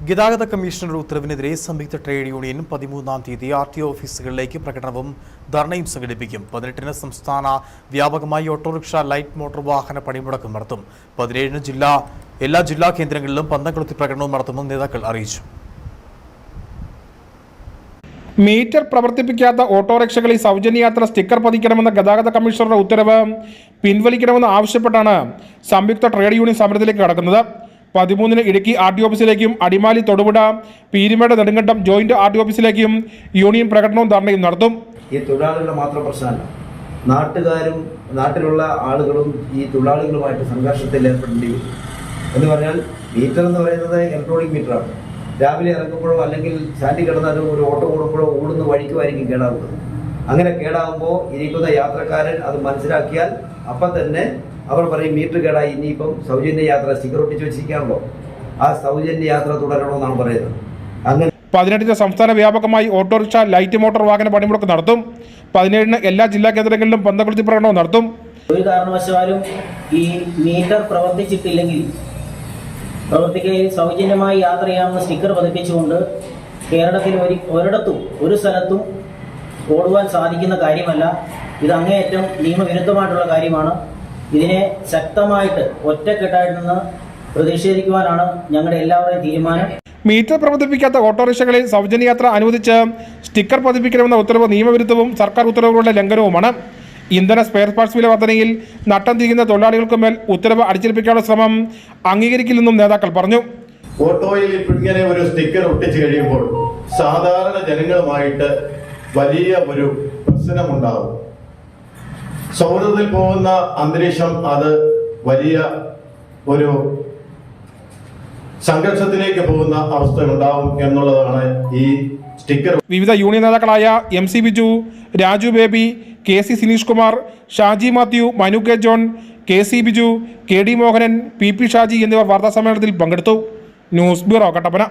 ഗതാഗത കമ്മീഷണറുടെ ഉത്തരവിനെതിരെ സംയുക്ത ട്രേഡ് യൂണിയൻ 13-ാം തീയതി RTO ഓഫീസുകളിലേക്ക് പ്രകടനവും ധർണയും സംഘടിപ്പിക്കും. 18-ന് സംസ്ഥാന വ്യാപകമായി ഓട്ടോറിക്ഷ, ലൈറ്റ് മോട്ടോർ വാഹന പണിമുടക്കും നടത്തും. 17-ന് എല്ലാ ജില്ലാ കേന്ദ്രങ്ങളിലും പന്തംകൊളുത്തി പ്രകടനവും നടത്തുമെന്ന് നേതാക്കൾ അറിയിച്ചു. മീറ്റർ പ്രവർത്തിപ്പിക്കാത്ത ഓട്ടോറിക്ഷകളിൽ സൗജന്യ യാത്ര സ്റ്റിക്കർ പതിക്കണമെന്ന ഗതാഗത കമ്മീഷണറുടെ ഉത്തരവ് പിൻവലിക്കണമെന്ന് ആവശ്യപ്പെട്ടാണ് സംയുക്ത ട്രേഡ് യൂണിയൻ സമരത്തിലേക്ക് കടക്കുന്നത്. 13-ന് ഇടുക്കി RTO ഓഫീസിലേക്കും അടിമാലി, തൊടുപുഴ, പീരുമേട്, നെടുങ്കണ്ടം ജോയിന്റ് RTO ഓഫീസിലേക്കും യൂണിയൻ പ്രകടനവും ധർണയും നടത്തും. ഈ തൊഴിലാളികളുടെ മാത്രം പ്രശ്നമല്ല, നാട്ടുകാരും നാട്ടിലുള്ള ആളുകളും ഈ തൊഴിലാളികളുമായിട്ട് സംഘർഷത്തിൽ ഏർപ്പെടേണ്ടി വരും. എന്ന് പറഞ്ഞാൽ മീറ്റർ എന്ന് പറയുന്നത് ഇലക്ട്രോണിക് മീറ്ററാണ്. രാവിലെ ഇറങ്ങുമ്പോഴോ അല്ലെങ്കിൽ സ്റ്റാൻഡിൽ കിടന്നാലും ഒരു ഓട്ടോ ഓടുമ്പോഴോ ഓടുന്ന വഴിക്കുമായിരിക്കും കേടാവുന്നത്. അങ്ങനെ കേടാകുമ്പോൾ ഇരിക്കുന്ന യാത്രക്കാരൻ അത് മനസ്സിലാക്കിയാൽ അപ്പം തന്നെ അവർ പറയും മീറ്റർ കേടായി, ഇനിയിപ്പം സൗജന്യ യാത്ര സ്റ്റിക്കർ ഒട്ടിച്ച് വെച്ചിരിക്കാണല്ലോ, ആ സൗജന്യ യാത്ര തുടരണമെന്നാണ് പറയുന്നത്. അങ്ങനെ 18-ന് സംസ്ഥാന വ്യാപകമായി ഓട്ടോറിക്ഷ, ലൈറ്റ് മോട്ടോർ വാഹന പണിമുടക്ക് നടത്തും. 17-ന് എല്ലാ ജില്ലാ കേന്ദ്രങ്ങളിലും പന്തംകൊളുത്തി പ്രകടനവും നടത്തും. ഒരു കാരണവശാലും ഈ മീറ്റർ പ്രവർത്തിച്ചിട്ടില്ലെങ്കിൽ പ്രവർത്തിക്കുകയും സൗജന്യമായി യാത്ര ചെയ്യാമെന്ന് സ്റ്റിക്കർ പതിപ്പിച്ചുകൊണ്ട് കേരളത്തിൽ ഒരിടത്തും ഒരു സ്ഥലത്തും ഓടുവാൻ സാധിക്കുന്ന കാര്യമല്ല. ഇത് അങ്ങേയറ്റം നിയമവിരുദ്ധമായിട്ടുള്ള കാര്യമാണ്. ഇതിനെ ശക്തമായിട്ട് ഒറ്റക്കെട്ടായിട്ട് നിന്ന് പ്രതിഷേധിക്കുവാനാണ് ഞങ്ങളുടെ എല്ലാവരുടെയും തീരുമാനം. മീറ്റർ പ്രവർത്തിപ്പിക്കാത്ത ഓട്ടോറിക്ഷകളിൽ സൗജന്യ യാത്ര അനുവദിച്ച് സ്റ്റിക്കർ പതിപ്പിക്കണമെന്ന ഉത്തരവ് നിയമവിരുദ്ധവും സർക്കാർ ഉത്തരവുകളുടെ ലംഘനവുമാണ്. ഇന്ധന സ്പെയർ പാർട്സ് വില വർധനയിൽ നട്ടം തിരിയുന്ന തൊഴിലാളികൾക്ക് മേൽ ഉത്തരവ് അടിച്ചേൽപ്പിക്കാനുള്ള ശ്രമം അംഗീകരിക്കില്ലെന്നും നേതാക്കൾ പറഞ്ഞു. ഓട്ടോയിൽ ഇങ്ങനെ ഒരു സ്റ്റിക്കർ ഒട്ടിച്ചു കഴിയുമ്പോൾ സാധാരണ ജനങ്ങളുമായിട്ട് വലിയ ഒരു പ്രശ്നമുണ്ടാവും. സൗഹൃദത്തിൽ പോകുന്ന അന്തരീക്ഷം അത് വലിയ ഒരു സംഘർഷത്തിലേക്ക് പോകുന്ന അവസ്ഥ ഉണ്ടാവും എന്നുള്ളതാണ് ഈ സ്റ്റിക്കർ. വിവിധ യൂണിയൻ നേതാക്കളായ MC Biju, Raju baby, KC Sineesh Kumar, Shaji Mathew, Manu K John, KC Biju, KD Mohanan, PP Shaji എന്നിവർ വാർത്താസമ്മേളനത്തിൽ പങ്കെടുത്തു. News bureau, Kattappana.